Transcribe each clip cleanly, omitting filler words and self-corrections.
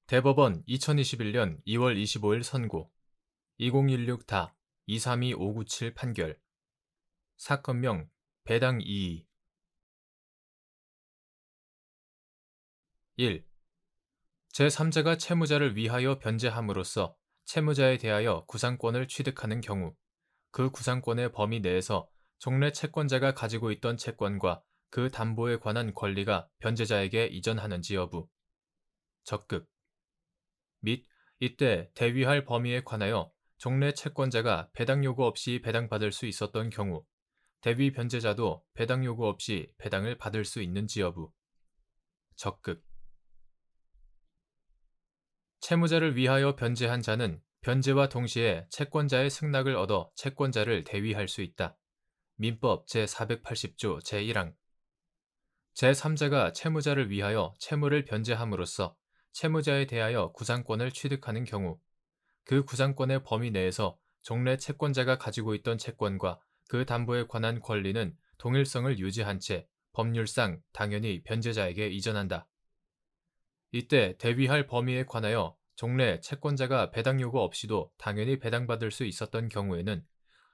대법원 2021년 2월 25일 선고 2016-232597 판결 사건명 배당 이의 1. 제3자가 채무자를 위하여 변제함으로써 채무자에 대하여 구상권을 취득하는 경우 그 구상권의 범위 내에서 종래 채권자가 가지고 있던 채권과 그 담보에 관한 권리가 변제자에게 이전하는지 여부 적극 및 이때 대위할 범위에 관하여 종래 채권자가 배당 요구 없이 배당받을 수 있었던 경우 대위 변제자도 배당 요구 없이 배당을 받을 수 있는지 여부 적극 채무자를 위하여 변제한 자는 변제와 동시에 채권자의 승낙을 얻어 채권자를 대위할 수 있다. 민법 제480조 제1항 제3자가 채무자를 위하여 채무를 변제함으로써 채무자에 대하여 구상권을 취득하는 경우 그 구상권의 범위 내에서 종래 채권자가 가지고 있던 채권과 그 담보에 관한 권리는 동일성을 유지한 채 법률상 당연히 변제자에게 이전한다. 이때 대위할 범위에 관하여 종래 채권자가 배당 요구 없이도 당연히 배당받을 수 있었던 경우에는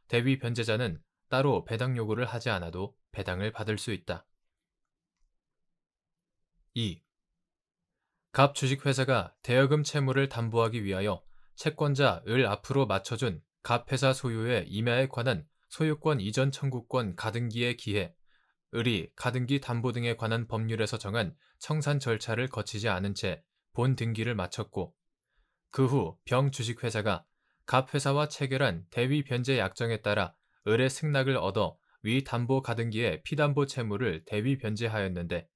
대위 변제자는 따로 배당 요구를 하지 않아도 배당을 받을 수 있다. 2. 갑 주식회사가 대여금 채무를 담보하기 위하여 채권자 을 앞으로 맞춰준 갑 회사 소유의 임야에 관한 소유권 이전 청구권 가등기에 기해 을이 가등기 담보 등에 관한 법률에서 정한 청산 절차를 거치지 않은 채 본 등기를 마쳤고 그 후 병 주식회사가 갑 회사와 체결한 대위 변제 약정에 따라 을의 승낙을 얻어 위 담보 가등기의 피담보 채무를 대위 변제하였는데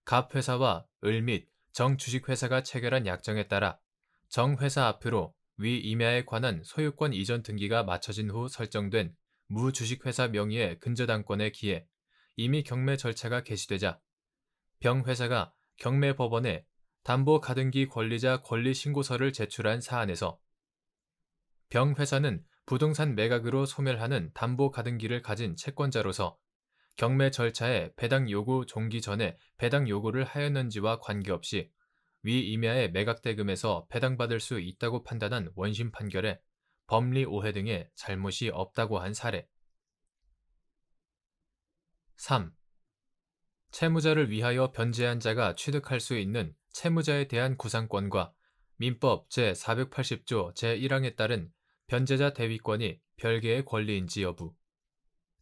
갑 회사와 을 및 정 주식회사가 체결한 약정에 따라 정 회사 앞으로 위 임야에 관한 소유권 이전 등기가 마쳐진 후 설정된 무 주식회사 명의의 근저당권에 기해 이미 경매 절차가 개시되자 병 회사가 경매 법원에 담보 가등기 권리자 권리 신고서를 제출한 사안에서 병 회사는 부동산 매각으로 소멸하는 담보 가등기를 가진 채권자로서 경매 절차에 배당 요구 종기 전에 배당 요구를 하였는지와 관계없이 위 임야의 매각대금에서 배당받을 수 있다고 판단한 원심 판결에 법리 오해 등의 잘못이 없다고 한 사례. 3. 채무자를 위하여 변제한 자가 취득할 수 있는 채무자에 대한 구상권과 민법 제480조 제1항에 따른 변제자 대위권이 별개의 권리인지 여부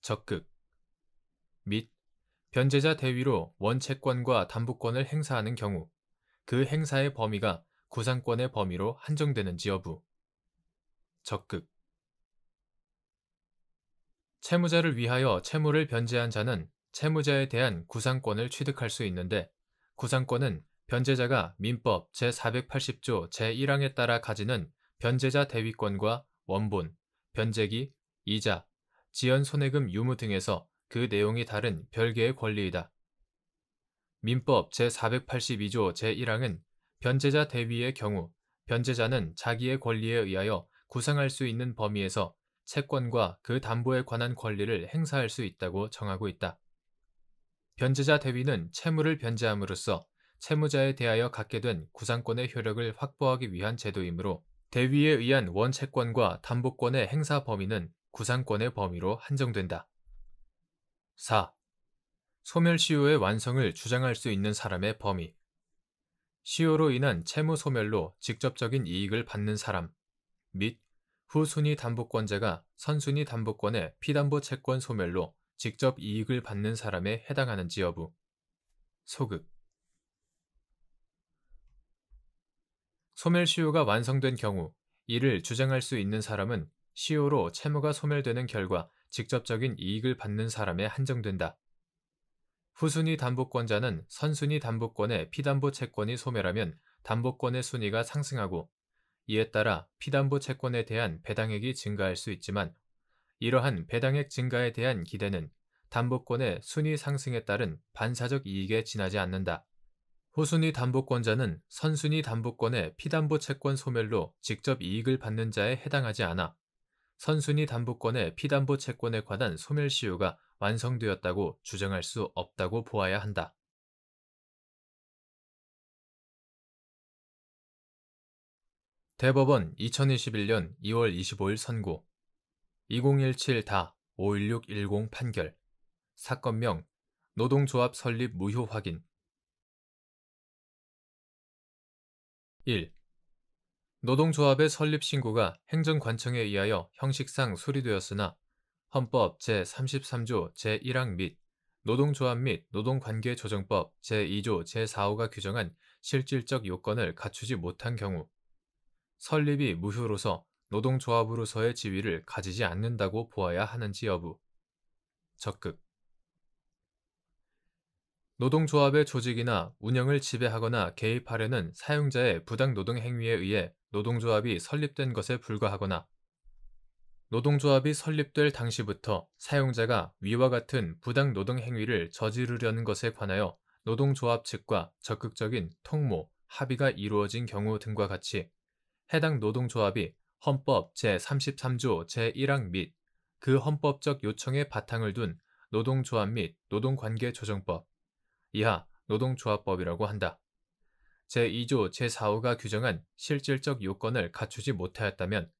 적극 및 변제자 대위로 원채권과 담보권을 행사하는 경우 그 행사의 범위가 구상권의 범위로 한정되는지 여부 적극 채무자를 위하여 채무를 변제한 자는 채무자에 대한 구상권을 취득할 수 있는데 구상권은 변제자가 민법 제480조 제1항에 따라 가지는 변제자 대위권과 원본, 변제기, 이자, 지연 손해금 유무 등에서 그 내용이 다른 별개의 권리이다. 민법 제482조 제1항은 변제자 대위의 경우 변제자는 자기의 권리에 의하여 구상할 수 있는 범위에서 채권과 그 담보에 관한 권리를 행사할 수 있다고 정하고 있다. 변제자 대위는 채무를 변제함으로써 채무자에 대하여 갖게 된 구상권의 효력을 확보하기 위한 제도이므로 대위에 의한 원채권과 담보권의 행사 범위는 구상권의 범위로 한정된다. 4. 소멸시효의 완성을 주장할 수 있는 사람의 범위 시효로 인한 채무 소멸로 직접적인 이익을 받는 사람 및 후순위 담보권자가 선순위 담보권의 피담보 채권 소멸로 직접 이익을 받는 사람에 해당하는지 여부 소극 소멸시효가 완성된 경우 이를 주장할 수 있는 사람은 시효로 채무가 소멸되는 결과 직접적인 이익을 받는 사람에 한정된다. 후순위 담보권자는 선순위 담보권의 피담보 채권이 소멸하면 담보권의 순위가 상승하고 이에 따라 피담보 채권에 대한 배당액이 증가할 수 있지만 이러한 배당액 증가에 대한 기대는 담보권의 순위 상승에 따른 반사적 이익에 지나지 않는다. 후순위 담보권자는 선순위 담보권의 피담보 채권 소멸로 직접 이익을 받는 자에 해당하지 않아 선순위 담보권의 피담보 채권에 관한 소멸시효가 완성되었다고 주장할 수 없다고 보아야 한다. 대법원 2021년 2월 25일 선고 2017-51610 판결 사건명 노동조합 설립 무효 확인 1. 노동조합의 설립 신고가 행정관청에 의하여 형식상 수리되었으나 헌법 제33조 제1항 및 노동조합 및 노동관계조정법 제2조 제4호가 규정한 실질적 요건을 갖추지 못한 경우 설립이 무효로서 노동조합으로서의 지위를 가지지 않는다고 보아야 하는지 여부. 적극. 노동조합의 조직이나 운영을 지배하거나 개입하려는 사용자의 부당 노동 행위에 의해 노동조합이 설립된 것에 불과하거나 노동조합이 설립될 당시부터 사용자가 위와 같은 부당 노동 행위를 저지르려는 것에 관하여 노동조합 측과 적극적인 통모, 합의가 이루어진 경우 등과 같이 해당 노동조합이 헌법 제33조 제1항 및 그 헌법적 요청에 바탕을 둔 노동조합 및 노동관계조정법, 이하 노동조합법이라고 한다. 제2조 제4호가 규정한 실질적 요건을 갖추지 못하였다면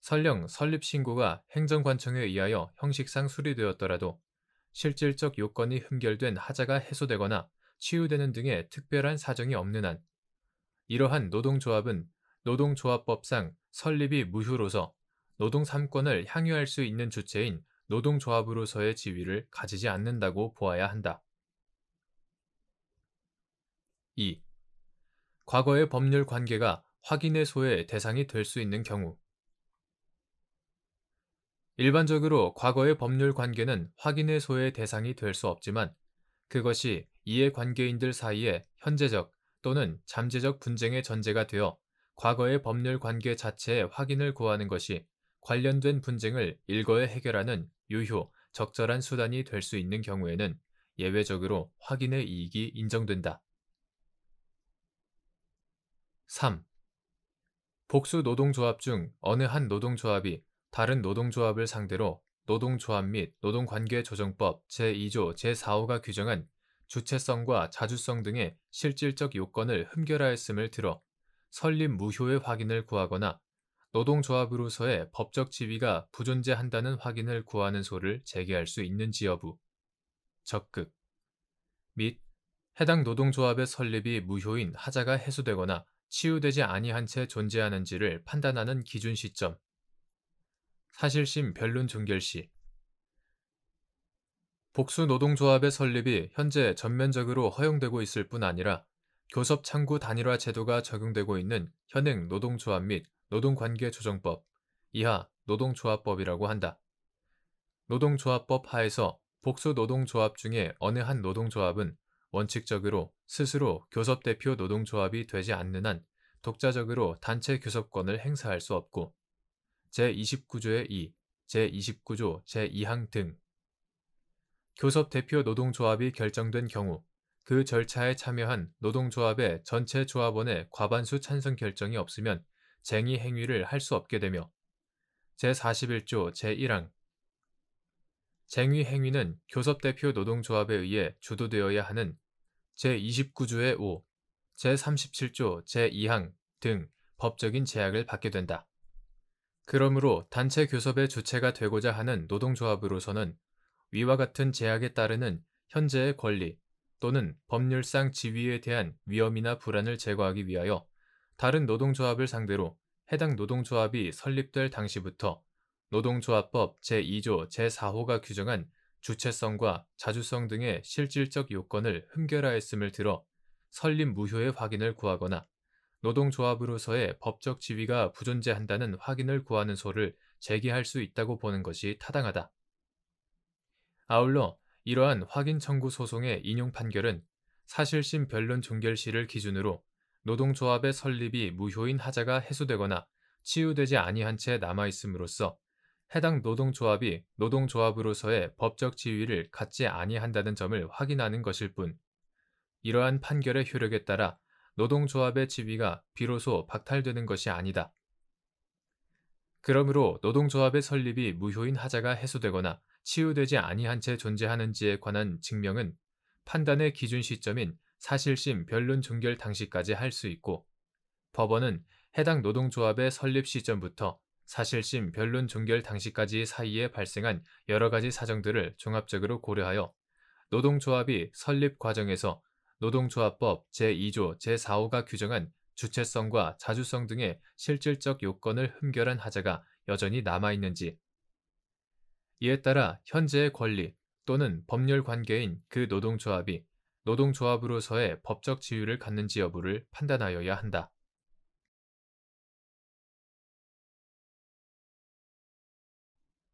설령 설립신고가 행정관청에 의하여 형식상 수리되었더라도 실질적 요건이 흠결된 하자가 해소되거나 치유되는 등의 특별한 사정이 없는 한 이러한 노동조합은 노동조합법상 설립이 무효로서 노동 3권을 향유할 수 있는 주체인 노동조합으로서의 지위를 가지지 않는다고 보아야 한다. 2. 과거의 법률 관계가 확인의 소의 대상이 될 수 있는 경우 일반적으로 과거의 법률 관계는 확인의 소의 대상이 될 수 없지만 그것이 이해관계인들 사이에 현재적 또는 잠재적 분쟁의 전제가 되어 과거의 법률 관계 자체의 확인을 구하는 것이 관련된 분쟁을 일거에 해결하는 유효, 적절한 수단이 될 수 있는 경우에는 예외적으로 확인의 이익이 인정된다. 3. 복수 노동조합 중 어느 한 노동조합이 다른 노동조합을 상대로 노동조합 및 노동관계조정법 제2조 제4호가 규정한 주체성과 자주성 등의 실질적 요건을 흠결하였음을 들어 설립 무효의 확인을 구하거나 노동조합으로서의 법적 지위가 부존재한다는 확인을 구하는 소를 제기할 수 있는지 여부. 적극. 및 해당 노동조합의 설립이 무효인 하자가 해소되거나 치유되지 아니한 채 존재하는지를 판단하는 기준 시점. 사실심 변론 종결 시 복수 노동조합의 설립이 현재 전면적으로 허용되고 있을 뿐 아니라 교섭 창구 단일화 제도가 적용되고 있는 현행 노동조합 및 노동관계조정법, 이하 노동조합법이라고 한다. 노동조합법 하에서 복수 노동조합 중에 어느 한 노동조합은 원칙적으로 스스로 교섭대표 노동조합이 되지 않는 한 독자적으로 단체 교섭권을 행사할 수 없고 제29조의 2, 제29조 제2항 등 교섭대표 노동조합이 결정된 경우 그 절차에 참여한 노동조합의 전체 조합원의 과반수 찬성 결정이 없으면 쟁의 행위를 할 수 없게 되며 제41조 제1항 쟁의 행위는 교섭대표 노동조합에 의해 주도되어야 하는 제29조의 5, 제37조 제2항 등 법적인 제약을 받게 된다. 그러므로 단체 교섭의 주체가 되고자 하는 노동조합으로서는 위와 같은 제약에 따르는 현재의 권리 또는 법률상 지위에 대한 위험이나 불안을 제거하기 위하여 다른 노동조합을 상대로 해당 노동조합이 설립될 당시부터 노동조합법 제2조 제4호가 규정한 주체성과 자주성 등의 실질적 요건을 흠결하였음을 들어 설립 무효의 확인을 구하거나 노동조합으로서의 법적 지위가 부존재한다는 확인을 구하는 소를 제기할 수 있다고 보는 것이 타당하다. 아울러 이러한 확인 청구 소송의 인용 판결은 사실심 변론 종결 시를 기준으로 노동조합의 설립이 무효인 하자가 해소되거나 치유되지 아니한 채 남아있음으로써 해당 노동조합이 노동조합으로서의 법적 지위를 갖지 아니한다는 점을 확인하는 것일 뿐 이러한 판결의 효력에 따라 노동조합의 지위가 비로소 박탈되는 것이 아니다. 그러므로 노동조합의 설립이 무효인 하자가 해소되거나 치유되지 아니한 채 존재하는지에 관한 증명은 판단의 기준 시점인 사실심 변론 종결 당시까지 할 수 있고 법원은 해당 노동조합의 설립 시점부터 사실심 변론 종결 당시까지 사이에 발생한 여러 가지 사정들을 종합적으로 고려하여 노동조합이 설립 과정에서 노동조합법 제2조 제4호가 규정한 주체성과 자주성 등의 실질적 요건을 흠결한 하자가 여전히 남아있는지, 이에 따라 현재의 권리 또는 법률 관계인 그 노동조합이 노동조합으로서의 법적 지위를 갖는지 여부를 판단하여야 한다.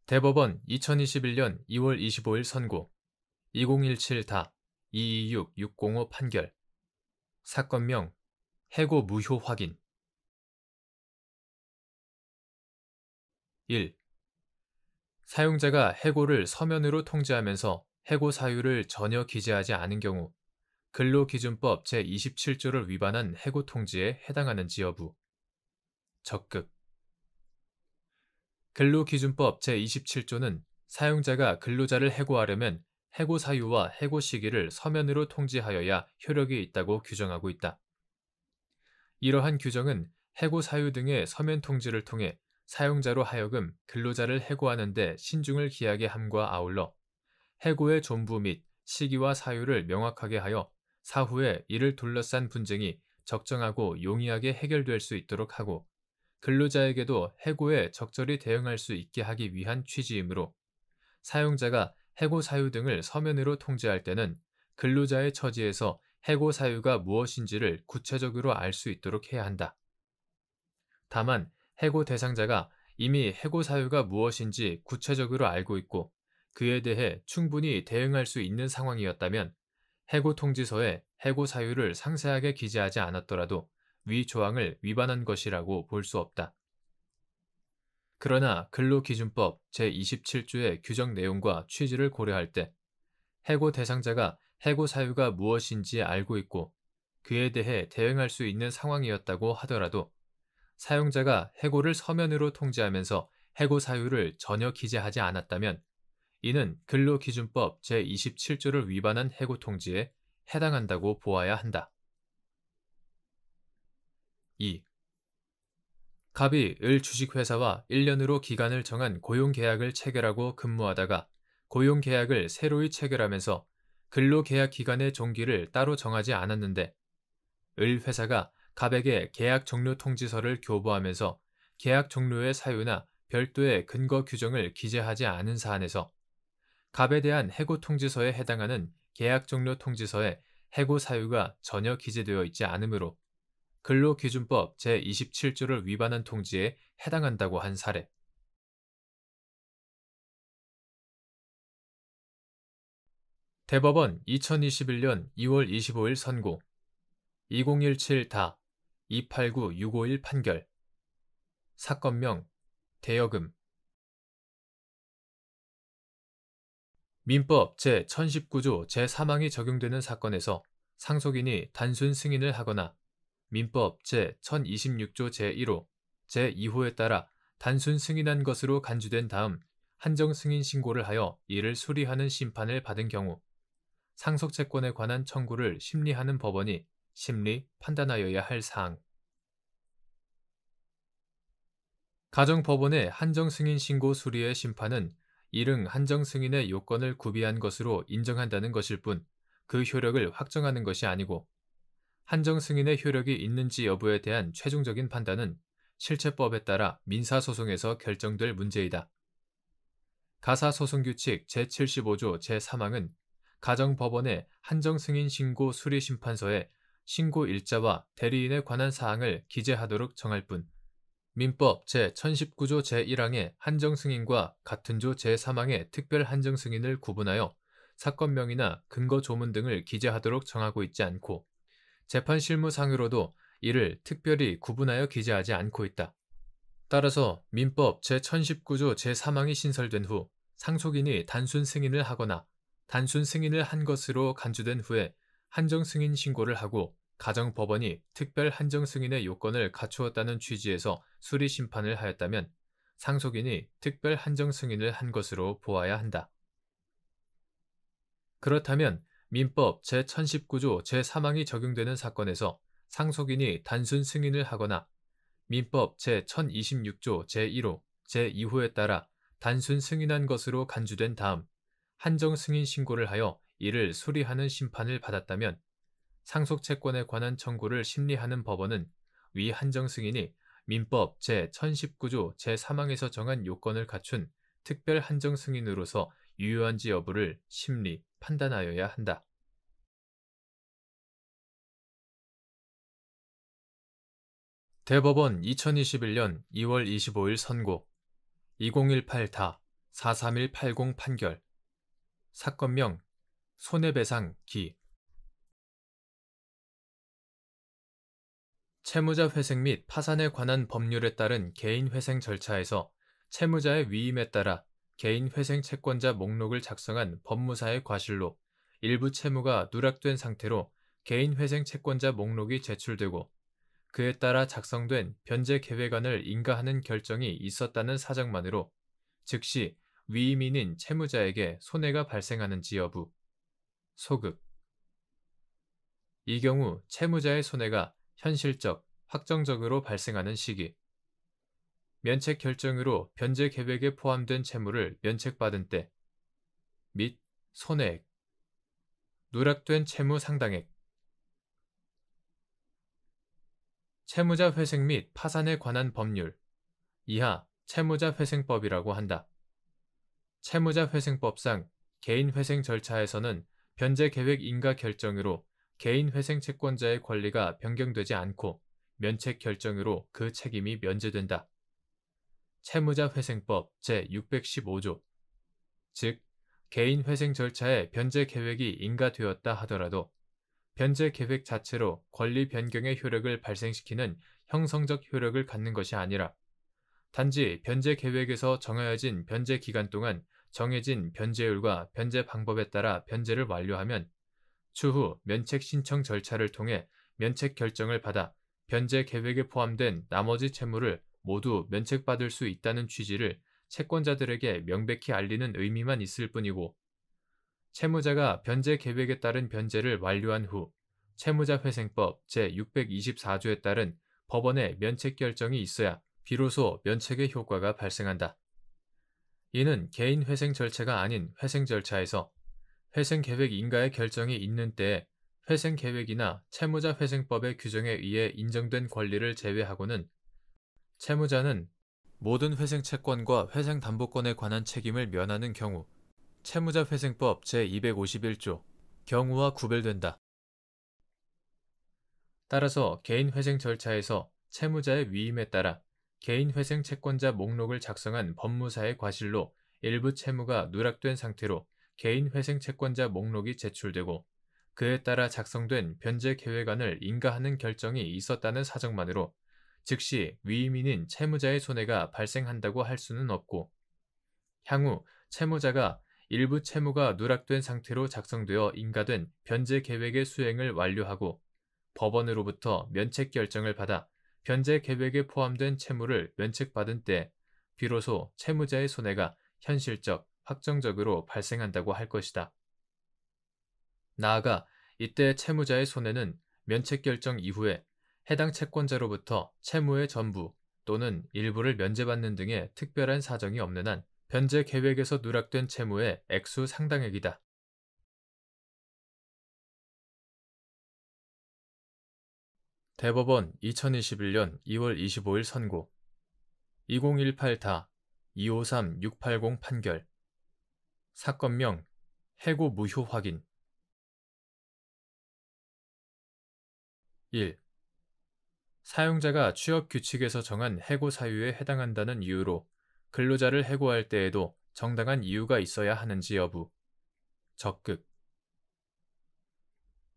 대법원 2021년 2월 25일 선고 2017다 226-605 판결 사건명 해고 무효 확인 1. 사용자가 해고를 서면으로 통지하면서 해고 사유를 전혀 기재하지 않은 경우 근로기준법 제27조를 위반한 해고 통지에 해당하는지 여부. 적극. 근로기준법 제27조는 사용자가 근로자를 해고하려면 해고 사유와 해고 시기를 서면으로 통지하여야 효력이 있다고 규정하고 있다. 이러한 규정은 해고 사유 등의 서면 통지를 통해 사용자로 하여금 근로자를 해고하는 데 신중을 기하게 함과 아울러 해고의 존부 및 시기와 사유를 명확하게 하여 사후에 이를 둘러싼 분쟁이 적정하고 용이하게 해결될 수 있도록 하고 근로자에게도 해고에 적절히 대응할 수 있게 하기 위한 취지이므로 사용자가 해고 사유 등을 서면으로 통지할 때는 근로자의 처지에서 해고 사유가 무엇인지를 구체적으로 알 수 있도록 해야 한다. 다만 해고 대상자가 이미 해고 사유가 무엇인지 구체적으로 알고 있고 그에 대해 충분히 대응할 수 있는 상황이었다면 해고 통지서에 해고 사유를 상세하게 기재하지 않았더라도 위 조항을 위반한 것이라고 볼 수 없다. 그러나 근로기준법 제27조의 규정 내용과 취지를 고려할 때 해고 대상자가 해고 사유가 무엇인지 알고 있고 그에 대해 대응할 수 있는 상황이었다고 하더라도 사용자가 해고를 서면으로 통지하면서 해고 사유를 전혀 기재하지 않았다면 이는 근로기준법 제27조를 위반한 해고 통지에 해당한다고 보아야 한다. 2. 갑이 을 주식회사와 1년으로 기간을 정한 고용계약을 체결하고 근무하다가 고용계약을 새로이 체결하면서 근로계약 기간의 종기를 따로 정하지 않았는데 을 회사가 갑에게 계약 종료 통지서를 교부하면서 계약 종료의 사유나 별도의 근거 규정을 기재하지 않은 사안에서 갑에 대한 해고 통지서에 해당하는 계약 종료 통지서에 해고 사유가 전혀 기재되어 있지 않으므로 근로기준법 제27조를 위반한 통지에 해당한다고 한 사례. 대법원 2021년 2월 25일 선고 2017다 289651 판결 사건명 대여금 민법 제1019조 제3항이 적용되는 사건에서 상속인이 단순 승인을 하거나 민법 제1026조 제1호, 제2호에 따라 단순 승인한 것으로 간주된 다음 한정 승인 신고를 하여 이를 수리하는 심판을 받은 경우 상속채권에 관한 청구를 심리하는 법원이 심리 판단하여야 할 사항. 가정법원의 한정승인 신고 수리의 심판은 이릉 한정승인의 요건을 구비한 것으로 인정한다는 것일 뿐 그 효력을 확정하는 것이 아니고 한정승인의 효력이 있는지 여부에 대한 최종적인 판단은 실체법에 따라 민사소송에서 결정될 문제이다. 가사소송규칙 제75조 제3항은 가정법원의 한정승인 신고 수리심판서에 신고 일자와 대리인에 관한 사항을 기재하도록 정할 뿐 민법 제1019조 제1항의 한정승인과 같은 조 제3항의 특별 한정승인을 구분하여 사건명이나 근거조문 등을 기재하도록 정하고 있지 않고 재판실무상으로도 이를 특별히 구분하여 기재하지 않고 있다. 따라서 민법 제1019조 제3항이 신설된 후 상속인이 단순 승인을 하거나 단순 승인을 한 것으로 간주된 후에 한정승인 신고를 하고 가정법원이 특별 한정승인의 요건을 갖추었다는 취지에서 수리심판을 하였다면 상속인이 특별 한정승인을 한 것으로 보아야 한다. 그렇다면 민법 제1019조 제3항이 적용되는 사건에서 상속인이 단순 승인을 하거나 민법 제1026조 제1호, 제2호에 따라 단순 승인한 것으로 간주된 다음 한정 승인 신고를 하여 이를 수리하는 심판을 받았다면 상속 채권에 관한 청구를 심리하는 법원은 위 한정 승인이 민법 제1019조 제3항에서 정한 요건을 갖춘 특별 한정 승인으로서 유효한지 여부를 심리, 판단하여야 한다. 대법원 2021년 2월 25일 선고 2018-43180 판결 사건명 손해배상 기 채무자 회생 및 파산에 관한 법률에 따른 개인회생 절차에서 채무자의 위임에 따라 개인회생 채권자 목록을 작성한 법무사의 과실로 일부 채무가 누락된 상태로 개인회생 채권자 목록이 제출되고 그에 따라 작성된 변제 계획안을 인가하는 결정이 있었다는 사정만으로 즉시 위임인인 채무자에게 손해가 발생하는지 여부, 소급. 이 경우 채무자의 손해가 현실적, 확정적으로 발생하는 시기, 면책 결정으로 변제 계획에 포함된 채무를 면책받은 때, 및 손해액, 누락된 채무 상당액, 채무자 회생 및 파산에 관한 법률, 이하 채무자 회생법이라고 한다. 채무자 회생법상 개인회생 절차에서는 변제 계획 인가 결정으로 개인회생 채권자의 권리가 변경되지 않고 면책 결정으로 그 책임이 면제된다. 채무자 회생법 제615조 즉 개인회생 절차에 변제 계획이 인가되었다 하더라도 변제 계획 자체로 권리 변경의 효력을 발생시키는 형성적 효력을 갖는 것이 아니라 단지 변제 계획에서 정하여진 변제 기간 동안 정해진 변제율과 변제 방법에 따라 변제를 완료하면 추후 면책 신청 절차를 통해 면책 결정을 받아 변제 계획에 포함된 나머지 채무를 모두 면책받을 수 있다는 취지를 채권자들에게 명백히 알리는 의미만 있을 뿐이고 채무자가 변제 계획에 따른 변제를 완료한 후 채무자 회생법 제624조에 따른 법원의 면책 결정이 있어야 비로소 면책의 효과가 발생한다. 이는 개인 회생 절차가 아닌 회생 절차에서 회생 계획 인가의 결정이 있는 때에 회생 계획이나 채무자 회생법의 규정에 의해 인정된 권리를 제외하고는 채무자는 모든 회생 채권과 회생 담보권에 관한 책임을 면하는 경우 채무자 회생법 제251조 경우와 구별된다. 따라서 개인 회생 절차에서 채무자의 위임에 따라 개인 회생 채권자 목록을 작성한 법무사의 과실로 일부 채무가 누락된 상태로 개인 회생 채권자 목록이 제출되고 그에 따라 작성된 변제 계획안을 인가하는 결정이 있었다는 사정만으로 즉시 위임인인 채무자의 손해가 발생한다고 할 수는 없고 향후 채무자가 일부 채무가 누락된 상태로 작성되어 인가된 변제 계획의 수행을 완료하고 법원으로부터 면책 결정을 받아 변제 계획에 포함된 채무를 면책받은 때 비로소 채무자의 손해가 현실적, 확정적으로 발생한다고 할 것이다. 나아가 이때 채무자의 손해는 면책 결정 이후에 해당 채권자로부터 채무의 전부 또는 일부를 면제받는 등의 특별한 사정이 없는 한 변제 계획에서 누락된 채무의 액수 상당액이다. 대법원 2021년 2월 25일 선고 2018-253-680 판결 사건명 해고 무효 확인 1. 사용자가 취업 규칙에서 정한 해고 사유에 해당한다는 이유로 근로자를 해고할 때에도 정당한 이유가 있어야 하는지 여부 적극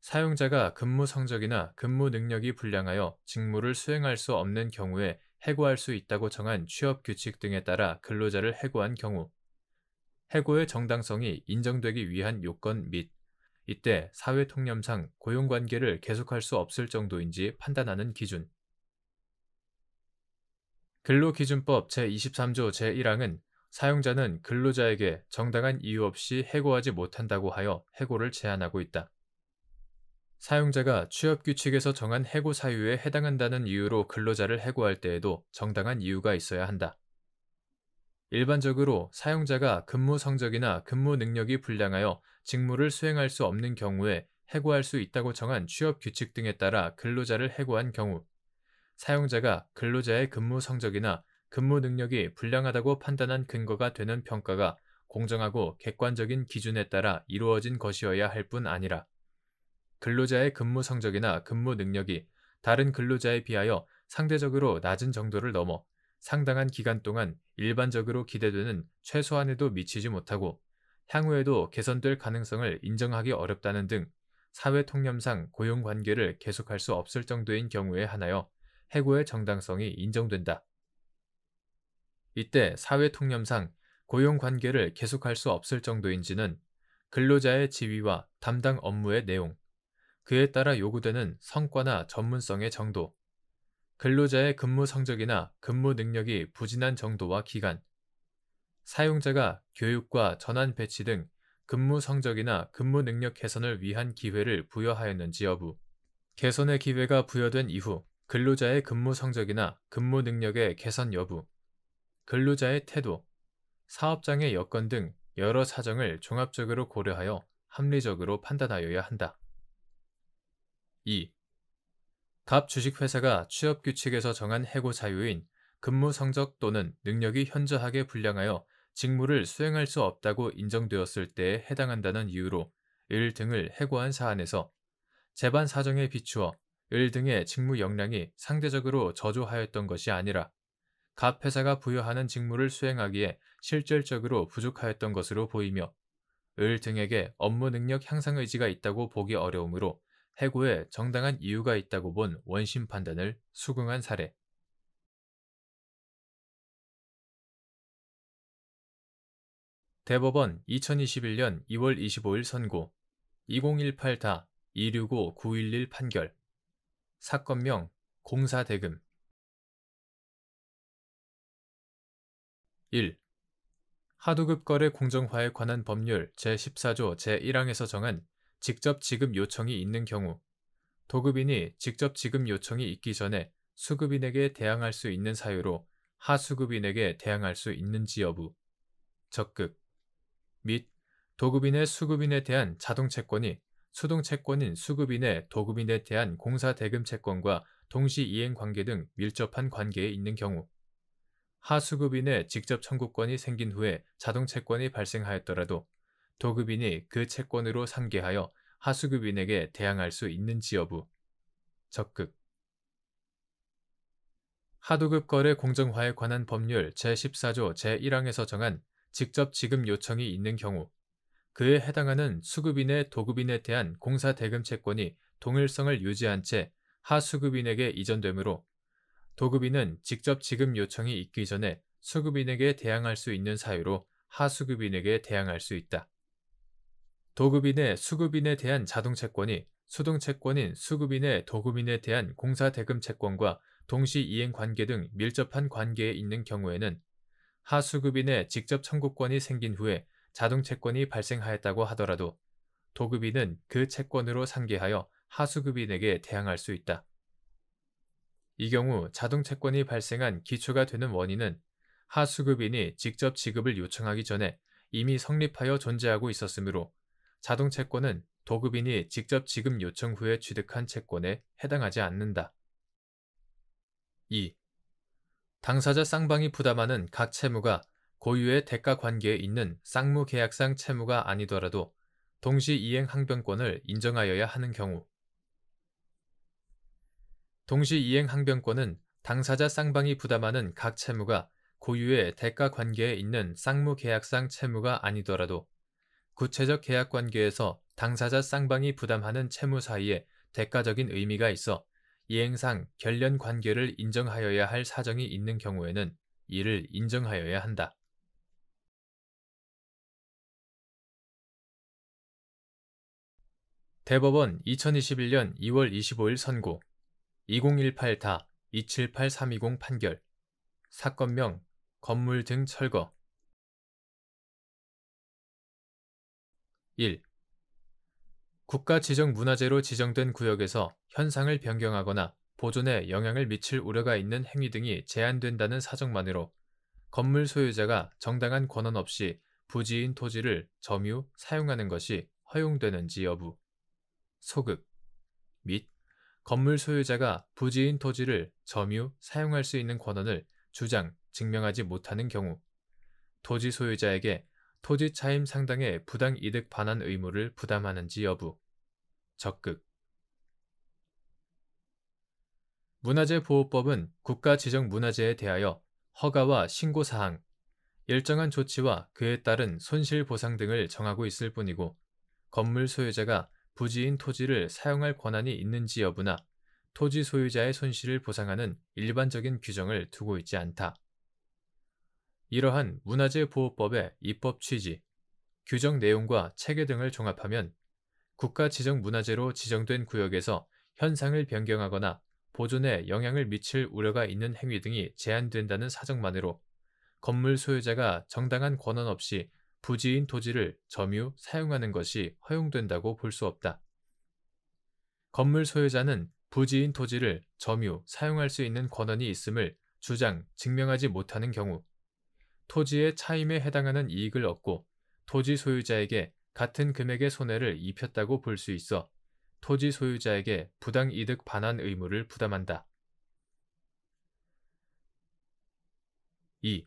사용자가 근무 성적이나 근무 능력이 불량하여 직무를 수행할 수 없는 경우에 해고할 수 있다고 정한 취업 규칙 등에 따라 근로자를 해고한 경우 해고의 정당성이 인정되기 위한 요건 및 이때 사회통념상 고용관계를 계속할 수 없을 정도인지 판단하는 기준 근로기준법 제23조 제1항은 사용자는 근로자에게 정당한 이유 없이 해고하지 못한다고 하여 해고를 제한하고 있다. 사용자가 취업규칙에서 정한 해고 사유에 해당한다는 이유로 근로자를 해고할 때에도 정당한 이유가 있어야 한다. 일반적으로 사용자가 근무 성적이나 근무 능력이 불량하여 직무를 수행할 수 없는 경우에 해고할 수 있다고 정한 취업규칙 등에 따라 근로자를 해고한 경우, 사용자가 근로자의 근무 성적이나 근무 능력이 불량하다고 판단한 근거가 되는 평가가 공정하고 객관적인 기준에 따라 이루어진 것이어야 할 뿐 아니라, 근로자의 근무 성적이나 근무 능력이 다른 근로자에 비하여 상대적으로 낮은 정도를 넘어 상당한 기간 동안 일반적으로 기대되는 최소한에도 미치지 못하고 향후에도 개선될 가능성을 인정하기 어렵다는 등 사회 통념상 고용 관계를 계속할 수 없을 정도인 경우에 한하여 해고의 정당성이 인정된다. 이때 사회 통념상 고용 관계를 계속할 수 없을 정도인지는 근로자의 지위와 담당 업무의 내용, 그에 따라 요구되는 성과나 전문성의 정도, 근로자의 근무 성적이나 근무 능력이 부진한 정도와 기간, 사용자가 교육과 전환 배치 등 근무 성적이나 근무 능력 개선을 위한 기회를 부여하였는지 여부, 개선의 기회가 부여된 이후 근로자의 근무 성적이나 근무 능력의 개선 여부, 근로자의 태도, 사업장의 여건 등 여러 사정을 종합적으로 고려하여 합리적으로 판단하여야 한다. 2. 갑 주식회사가 취업규칙에서 정한 해고 사유인 근무 성적 또는 능력이 현저하게 불량하여 직무를 수행할 수 없다고 인정되었을 때에 해당한다는 이유로 을 등을 해고한 사안에서 재반 사정에 비추어 을 등의 직무 역량이 상대적으로 저조하였던 것이 아니라 갑 회사가 부여하는 직무를 수행하기에 실질적으로 부족하였던 것으로 보이며, 을 등에게 업무 능력 향상 의지가 있다고 보기 어려우므로 해고에 정당한 이유가 있다고 본 원심 판단을 수긍한 사례. 대법원 2021년 2월 25일 선고 2018-265911 판결. 사건명 공사대금. 1. 하도급 거래 공정화에 관한 법률 제14조 제1항에서 정한 직접 지급 요청이 있는 경우, 도급인이 직접 지급 요청이 있기 전에 수급인에게 대항할 수 있는 사유로 하수급인에게 대항할 수 있는지 여부, 적극, 및 도급인의 수급인에 대한 자동채권이 수동채권인 수급인의 도급인에 대한 공사대금채권과 동시이행관계 등 밀접한 관계에 있는 경우, 하수급인의 직접 청구권이 생긴 후에 자동채권이 발생하였더라도 도급인이 그 채권으로 상계하여 하수급인에게 대항할 수 있는지 여부, 적극. 하도급 거래 공정화에 관한 법률 제14조 제1항에서 정한 직접 지급 요청이 있는 경우, 그에 해당하는 수급인의 도급인에 대한 공사대금 채권이 동일성을 유지한 채 하수급인에게 이전되므로 도급인은 직접 지급 요청이 있기 전에 수급인에게 대항할 수 있는 사유로 하수급인에게 대항할 수 있다. 도급인의 수급인에 대한 자동채권이 수동채권인 수급인의 도급인에 대한 공사대금 채권과 동시이행관계 등 밀접한 관계에 있는 경우에는 하수급인의 직접 청구권이 생긴 후에 자동채권이 발생하였다고 하더라도 도급인은 그 채권으로 상계하여 하수급인에게 대항할 수 있다. 이 경우 자동채권이 발생한 기초가 되는 원인은 하수급인이 직접 지급을 요청하기 전에 이미 성립하여 존재하고 있었으므로 자동채권은 도급인이 직접 지급 요청 후에 취득한 채권에 해당하지 않는다. 2. 당사자 쌍방이 부담하는 각 채무가 고유의 대가 관계에 있는 쌍무계약상 채무가 아니더라도 동시이행 항변권을 인정하여야 하는 경우, 동시이행 항변권은 당사자 쌍방이 부담하는 각 채무가 고유의 대가 관계에 있는 쌍무계약상 채무가 아니더라도 구체적 계약 관계에서 당사자 쌍방이 부담하는 채무 사이에 대가적인 의미가 있어 이행상 결련 관계를 인정하여야 할 사정이 있는 경우에는 이를 인정하여야 한다. 대법원 2021년 2월 25일 선고 2018-278320 판결. 사건명 건물 등 철거. 1. 국가지정문화재로 지정된 구역에서 현상을 변경하거나 보존에 영향을 미칠 우려가 있는 행위 등이 제한된다는 사정만으로 건물 소유자가 정당한 권한 없이 부지인 토지를 점유, 사용하는 것이 허용되는지 여부, 소급 및 건물 소유자가 부지인 토지를 점유, 사용할 수 있는 권한을 주장, 증명하지 못하는 경우 토지 소유자에게 토지 차임 상당의 부당 이득 반환 의무를 부담하는지 여부, 적극. 문화재보호법은 국가 지정 문화재에 대하여 허가와 신고 사항, 일정한 조치와 그에 따른 손실 보상 등을 정하고 있을 뿐이고 건물 소유자가 부지인 토지를 사용할 권한이 있는지 여부나 토지 소유자의 손실을 보상하는 일반적인 규정을 두고 있지 않다. 이러한 문화재보호법의 입법 취지, 규정 내용과 체계 등을 종합하면 국가 지정 문화재로 지정된 구역에서 현상을 변경하거나 보존에 영향을 미칠 우려가 있는 행위 등이 제한된다는 사정만으로 건물 소유자가 정당한 권한 없이 부지인 토지를 점유, 사용하는 것이 허용된다고 볼 수 없다. 건물 소유자는 부지인 토지를 점유, 사용할 수 있는 권한이 있음을 주장, 증명하지 못하는 경우 토지의 차임에 해당하는 이익을 얻고 토지 소유자에게 같은 금액의 손해를 입혔다고 볼 수 있어 토지 소유자에게 부당 이득 반환 의무를 부담한다. 2.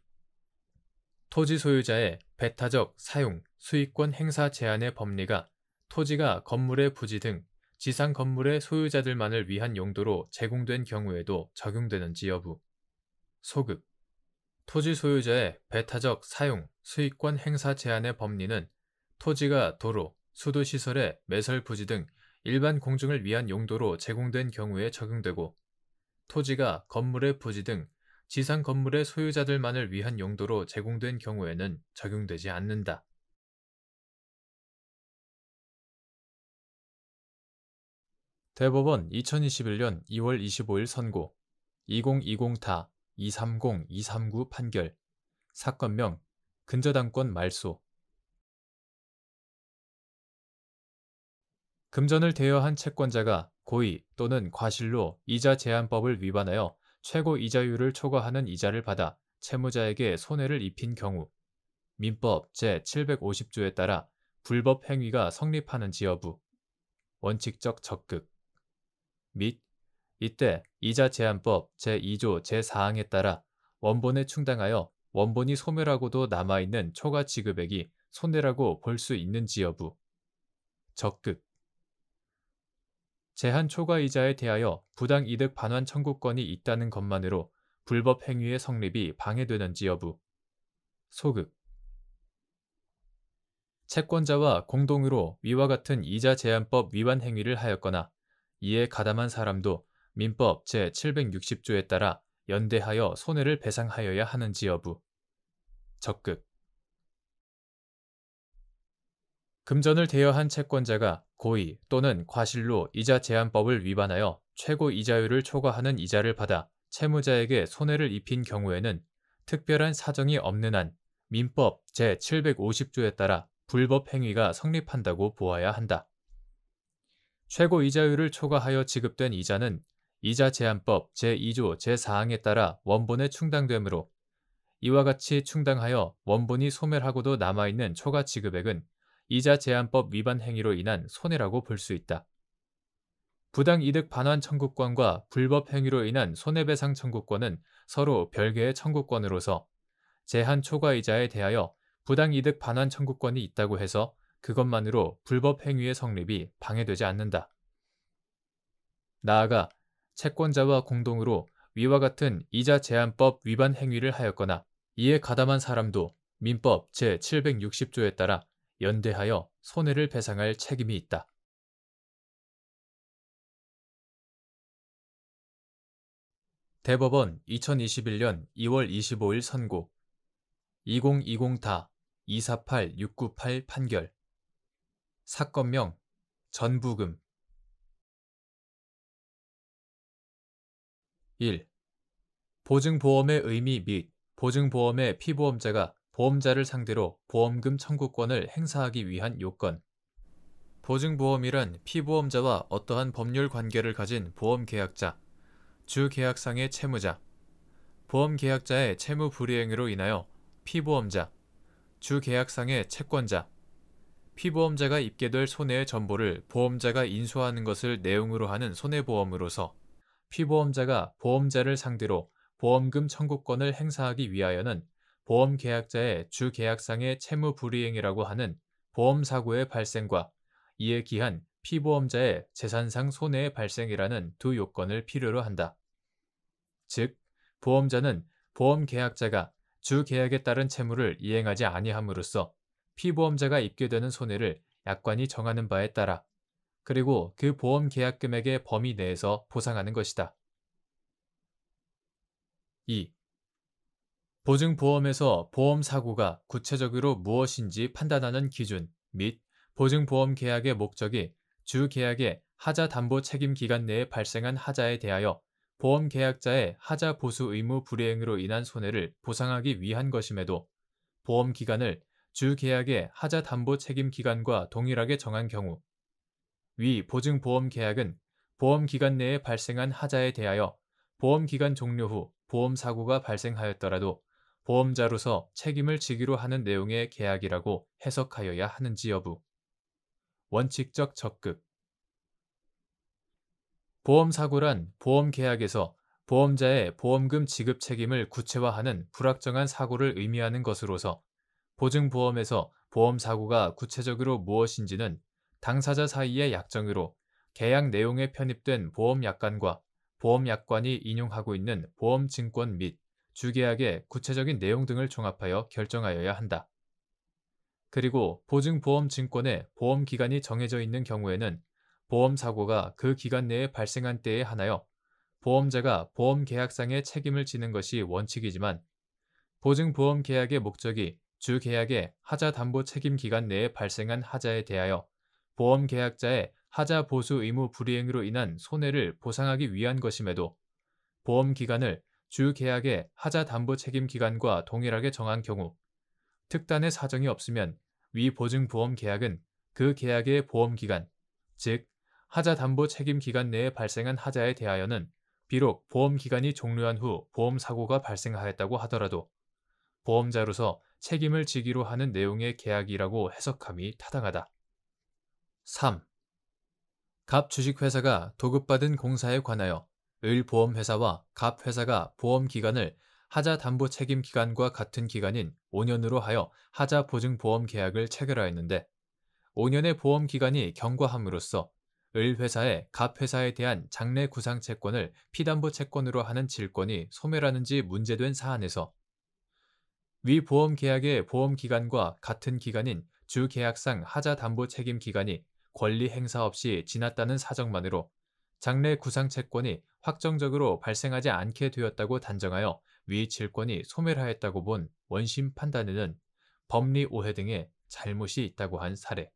토지 소유자의 배타적 사용, 수익권 행사 제한의 법리가 토지가 건물의 부지 등 지상 건물의 소유자들만을 위한 용도로 제공된 경우에도 적용되는지 여부, 소급. 토지 소유자의 배타적 사용, 수익권 행사 제한의 법리는 토지가 도로, 수도시설의 매설 부지 등 일반 공중을 위한 용도로 제공된 경우에 적용되고 토지가 건물의 부지 등 지상 건물의 소유자들만을 위한 용도로 제공된 경우에는 적용되지 않는다. 대법원 2021년 2월 25일 선고 2020다 230-239 판결 사건명 근저당권 말소 금전을 대여한 채권자가 고의 또는 과실로 이자 제한법을 위반하여 최고 이자율을 초과하는 이자를 받아 채무자에게 손해를 입힌 경우 민법 제750조에 따라 불법 행위가 성립하는지 여부, 원칙적 적극 및 이때 이자 제한법 제2조 제4항에 따라 원본에 충당하여 원본이 소멸하고도 남아있는 초과 지급액이 손해라고 볼 수 있는지 여부, 적극. 제한 초과 이자에 대하여 부당 이득 반환 청구권이 있다는 것만으로 불법 행위의 성립이 방해되는지 여부, 소극. 채권자와 공동으로 위와 같은 이자 제한법 위반 행위를 하였거나 이에 가담한 사람도 민법 제760조에 따라 연대하여 손해를 배상하여야 하는지 여부, 적극. 금전을 대여한 채권자가 고의 또는 과실로 이자 제한법을 위반하여 최고 이자율을 초과하는 이자를 받아 채무자에게 손해를 입힌 경우에는 특별한 사정이 없는 한 민법 제750조에 따라 불법 행위가 성립한다고 보아야 한다. 최고 이자율을 초과하여 지급된 이자는 이자 제한법 제2조 제4항에 따라 원본에 충당되므로 이와 같이 충당하여 원본이 소멸하고도 남아있는 초과 지급액은 이자 제한법 위반 행위로 인한 손해라고 볼 수 있다. 부당 이득 반환 청구권과 불법 행위로 인한 손해배상 청구권은 서로 별개의 청구권으로서 제한 초과 이자에 대하여 부당 이득 반환 청구권이 있다고 해서 그것만으로 불법 행위의 성립이 방해되지 않는다. 나아가 채권자와 공동으로 위와 같은 이자 제한법 위반 행위를 하였거나 이에 가담한 사람도 민법 제760조에 따라 연대하여 손해를 배상할 책임이 있다. 대법원 2021년 2월 25일 선고 2020다 248698 판결 사건명 전부금 1. 보증보험의 의미 및 보증보험의 피보험자가 보험자를 상대로 보험금 청구권을 행사하기 위한 요건 보증보험이란 피보험자와 어떠한 법률 관계를 가진 보험계약자, 주계약상의 채무자, 보험계약자의 채무 불이행으로 인하여 피보험자, 주계약상의 채권자, 피보험자가 입게 될 손해의 전보를 보험자가 인수하는 것을 내용으로 하는 손해보험으로서 피보험자가 보험자를 상대로 보험금 청구권을 행사하기 위하여는 보험계약자의 주계약상의 채무 불이행이라고 하는 보험사고의 발생과 이에 기한 피보험자의 재산상 손해의 발생이라는 두 요건을 필요로 한다. 즉, 보험자는 보험계약자가 주계약에 따른 채무를 이행하지 아니함으로써 피보험자가 입게 되는 손해를 약관이 정하는 바에 따라 그리고 그 보험 계약 금액의 범위 내에서 보상하는 것이다. 2. 보증보험에서 보험사고가 구체적으로 무엇인지 판단하는 기준 및 보증보험 계약의 목적이 주계약의 하자담보 책임 기간 내에 발생한 하자에 대하여 보험계약자의 하자 보수 의무 불이행으로 인한 손해를 보상하기 위한 것임에도 보험기간을 주계약의 하자담보 책임 기간과 동일하게 정한 경우 위 보증보험계약은 보험기간 내에 발생한 하자에 대하여 보험기간 종료 후 보험사고가 발생하였더라도 보험자로서 책임을 지기로 하는 내용의 계약이라고 해석하여야 하는지 여부. 원칙적 적극. 보험사고란 보험계약에서 보험자의 보험금 지급 책임을 구체화하는 불확정한 사고를 의미하는 것으로서 보증보험에서 보험사고가 구체적으로 무엇인지는 당사자 사이의 약정으로 계약 내용에 편입된 보험약관과 보험약관이 인용하고 있는 보험증권 및 주계약의 구체적인 내용 등을 종합하여 결정하여야 한다. 그리고 보증보험증권의 보험기간이 정해져 있는 경우에는 보험사고가 그 기간 내에 발생한 때에 한하여 보험자가 보험계약상의 책임을 지는 것이 원칙이지만 보증보험계약의 목적이 주계약의 하자담보 책임 기간 내에 발생한 하자에 대하여 보험계약자의 하자 보수 의무 불이행으로 인한 손해를 보상하기 위한 것임에도 보험기간을 주계약의 하자담보 책임 기간과 동일하게 정한 경우 특단의 사정이 없으면 위 보증보험계약은 그 계약의 보험기간, 즉 하자담보 책임 기간 내에 발생한 하자에 대하여는 비록 보험기간이 종료한 후 보험사고가 발생하였다고 하더라도 보험자로서 책임을 지기로 하는 내용의 계약이라고 해석함이 타당하다. 3. 갑 주식회사가 도급받은 공사에 관하여 을보험회사와 갑회사가 보험기간을 하자담보 책임 기간과 같은 기간인 5년으로 하여 하자보증보험 계약을 체결하였는데 5년의 보험기간이 경과함으로써 을회사의 갑회사에 대한 장래구상채권을 피담보채권으로 하는 질권이 소멸하는지 문제된 사안에서 위 보험계약의 보험기간과 같은 기간인 주계약상 하자담보책임 기간이 권리 행사 없이 지났다는 사정만으로 장래구상채권이 확정적으로 발생하지 않게 되었다고 단정하여 위 질권이 소멸하였다고 본 원심 판단에는 법리 오해 등의 잘못이 있다고 한 사례.